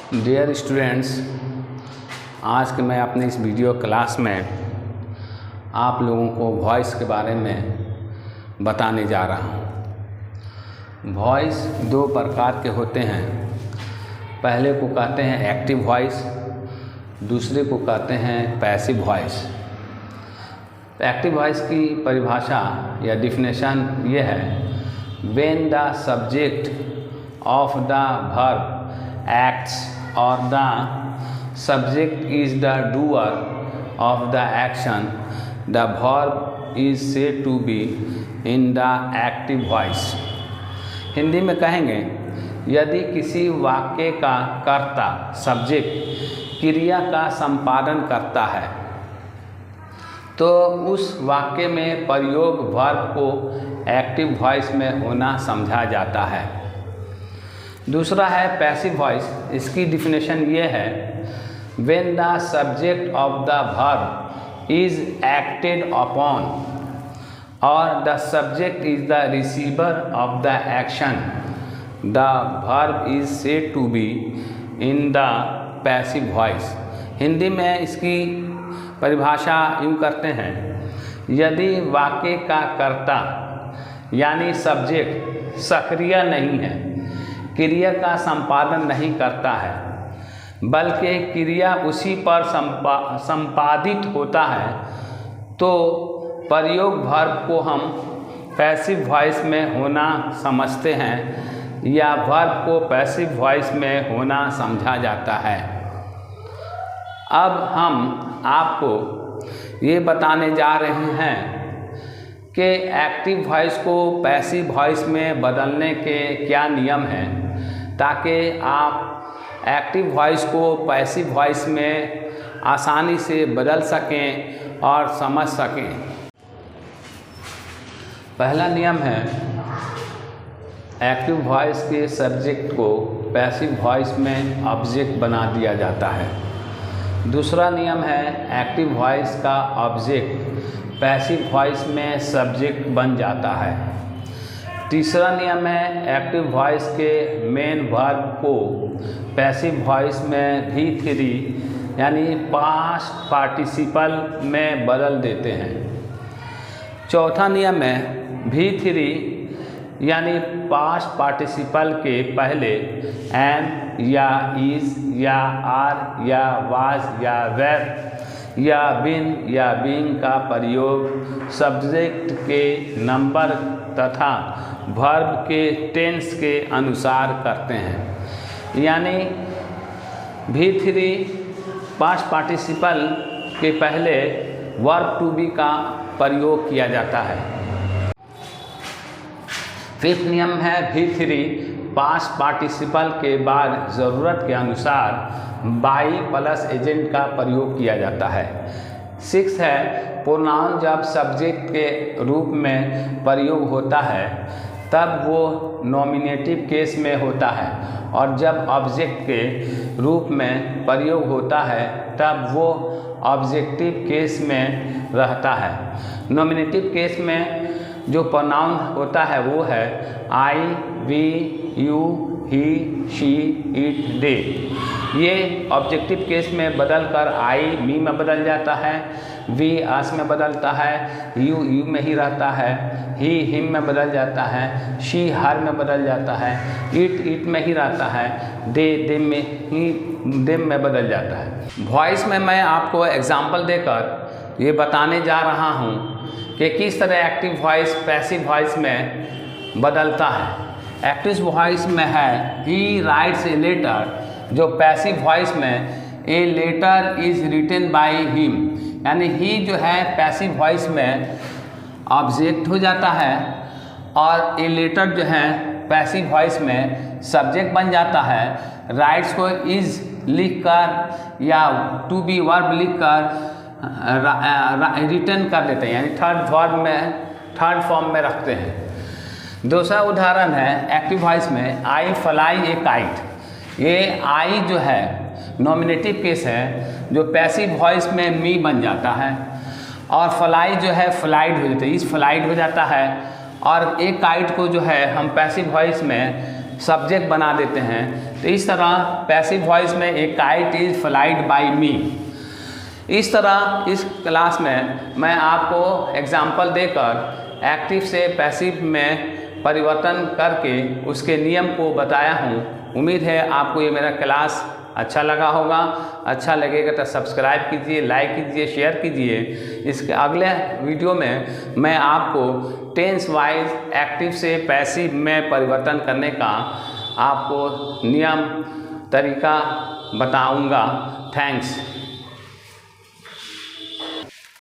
Dear students, आज के मैं अपने इस वीडियो क्लास में आप लोगों को वॉइस के बारे में बताने जा रहा हूँ। वॉइस दो प्रकार के होते हैं। पहले को कहते हैं एक्टिव वॉइस, दूसरे को कहते हैं पैसिव वॉइस। एक्टिव वॉइस की परिभाषा या डिफिनेशन ये है, when the subject of the verb acts or the subject is the doer of the action, the verb is said to be in the active voice। Hindi में कहेंगे, यदि किसी वाक्य का कर्ता सब्जेक्ट क्रिया का संपादन करता है तो उस वाक्य में प्रयोग वर्ब को एक्टिव वॉइस में होना समझा जाता है। दूसरा है पैसिव वॉइस। इसकी डिफिनेशन ये है, when the subject of the verb is acted upon और the subject is the receiver of the action, the verb is said to be in the passive voice. Hindi में इसकी परिभाषा यूँ करते हैं, यदि वाक्य का कर्ता यानी सब्जेक्ट सक्रिय नहीं है, क्रिया का संपादन नहीं करता है, बल्कि क्रिया उसी पर संपादित होता है, तो प्रयोग वर्ब को हम पैसिव वॉइस में होना समझते हैं या वर्ब को पैसिव वॉइस में होना समझा जाता है। अब हम आपको ये बताने जा रहे हैं कि एक्टिव वॉइस को पैसिव वॉइस में बदलने के क्या नियम हैं, ताकि आप एक्टिव वॉइस को पैसिव वॉइस में आसानी से बदल सकें और समझ सकें। पहला नियम है, एक्टिव वॉइस के सब्जेक्ट को पैसिव वॉइस में ऑब्जेक्ट बना दिया जाता है। दूसरा नियम है, एक्टिव वॉइस का ऑब्जेक्ट पैसिव वॉइस में सब्जेक्ट बन जाता है। तीसरा नियम है, एक्टिव वॉइस के मेन वर्ब को पैसिव वॉइस में V3 यानी पास्ट पार्टिसिपल में बदल देते हैं। चौथा नियम है, V3 यानी पास्ट पार्टिसिपल के पहले एम या इज या आर या वाज या वेर या बिन या बीइंग का प्रयोग सब्जेक्ट के नंबर तथा वर्ब के टेंस के अनुसार करते हैं। यानी V3 पास्ट पार्टिसिपल के पहले वर्ब टू बी का प्रयोग किया जाता है। फिफ्थ नियम है, V3 पास्ट पार्टिसिपल के बाद ज़रूरत के अनुसार बाई प्लस एजेंट का प्रयोग किया जाता है। सिक्स है, प्रोनाउन जब सब्जेक्ट के रूप में प्रयोग होता है तब वो नॉमिनेटिव केस में होता है, और जब ऑब्जेक्ट के रूप में प्रयोग होता है तब वो ऑब्जेक्टिव केस में रहता है। नॉमिनेटिव केस में जो प्रोनाउन होता है वो है I, we, you, he, she, it, they. ये ऑब्जेक्टिव केस में बदलकर आई मी में बदल जाता है, वी अस में बदलता है, यू में ही रहता है, ही हिम में बदल जाता है, शी हर में बदल जाता है, इट में ही रहता है, दे देम में बदल जाता है। वॉइस में मैं आपको एग्जाम्पल देकर ये बताने जा रहा हूँ कि किस तरह एक्टिव वॉइस पैसिव वॉइस में बदलता है। एक्टिव वॉइस में है, ही राइट्स ए लेटर, जो पैसिव वॉइस में a letter is written by him, यानी ही जो है पैसिव वॉइस में ऑब्जेक्ट हो जाता है और ए लेटर जो है पैसिव वॉइस में सब्जेक्ट बन जाता है। राइट्स को इज लिखकर या टू बी वर्ब लिखकर रिटर्न कर देते हैं, यानी थर्ड फॉर्म में रखते हैं। दूसरा उदाहरण है एक्टिव वॉइस में, आई फ्लाई ए काइट। ये आई जो है नॉमिनेटिव केस है, जो पैसिव वॉइस में मी बन जाता है, और फ्लाई जो है फ्लाइड हो जाता है, इस फ्लाइड हो जाता है, और एक काइट को जो है हम पैसिव वॉइस में सब्जेक्ट बना देते हैं। तो इस तरह पैसिव वॉइस में a kite is flied by me. इस तरह इस क्लास में मैं आपको एग्जाम्पल देकर एक्टिव से पैसिव में परिवर्तन करके उसके नियम को बताया हूँ। उम्मीद है आपको ये मेरा क्लास अच्छा लगा होगा। अच्छा लगेगा तो सब्सक्राइब कीजिए, लाइक कीजिए, शेयर कीजिए। इसके अगले वीडियो में मैं आपको टेंस वाइज एक्टिव से पैसिव में परिवर्तन करने का आपको नियम तरीका बताऊंगा। थैंक्स।